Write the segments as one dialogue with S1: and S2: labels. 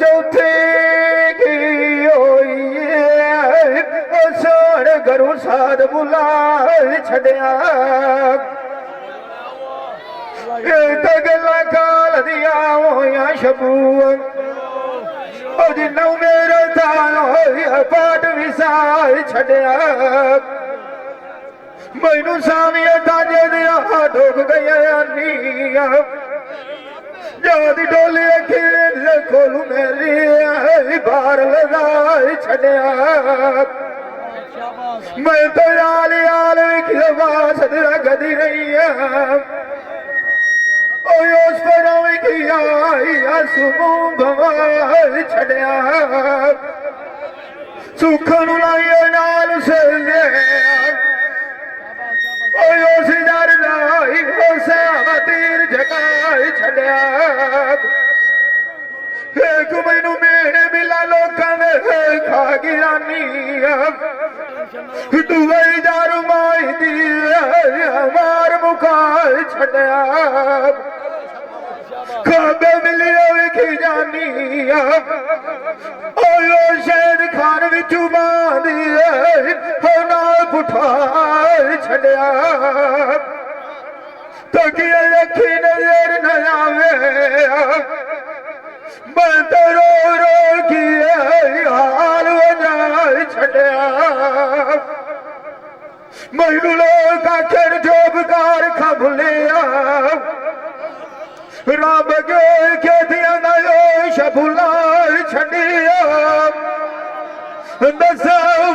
S1: चौथे की होई सोन गुरु साध बुला छड़िया गल्ला काल दिया होया शबून जिन्ना मेरे थाल होया पाठ विसार छड़िया मैनू सामिया ताजे दिया डुब गया नीया जादी डोली खेल खोलू मेरी बार लगा छड़िया मैं तो याल याल खिलवास गदी रही उस पर सुमूंग छड़िया सुखन लाइए नाल से उस डर लाई तीर जगाई छड़िया एक मैनू मेरे मिला लोगों ने खा गिरानी दुबई दारू माई दी मार मुकाल छड़िया खाबे मिलिया विखी जानी शेर खान विचू बांधी नाल पुठा छड़िया तकी रखी नजर न आवे मैं तो रो रो की हाल बजा छड़िया मैनू लोग आखिर जो बेकार खबलिया रब के दिया शबुला छड़िया दस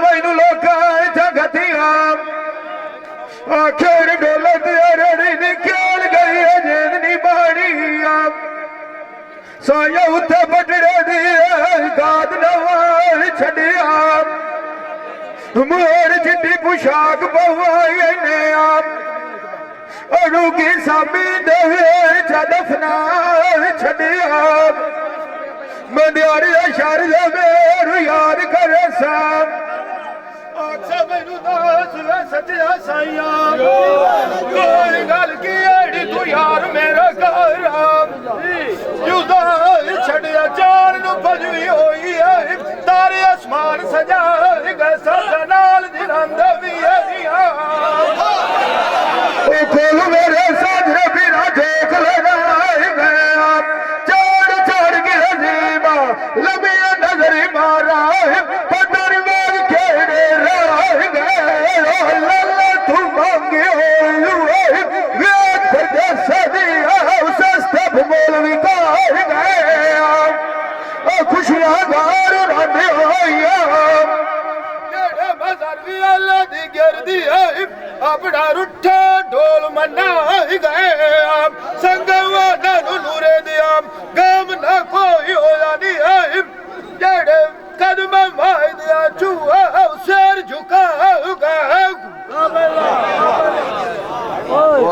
S1: मैनू लोग जगतिया आखिर डोलत अरड़ी निकल गई जेदनी बाड़ी साया उत्थे बटड़े दी गाद नवार छड़िया मोर चिट्टी पोशाक पवाई ने अड़ू की सामी दे दफना छड़िया मंदियारी शर मेरू याद करे साम सचिया साइया कोई गल की एड़ी तू यार मेरा घर युदा छड़िया चार नू भजवी होई तारे आसमान सजा गए सदा नाल जिरंद भी खोल मेरे साधरे बिना ठोक लगाए गया चढ़ चढ़ के हजीबा लंबिया नजरी मारा पटर में खेड़े रह गए लल्ला तू मांगे सस्ते मौलवी का गए खुशियां गार राधे होइया मजर भी अल्लाह दी गिरदी है अपना रुठा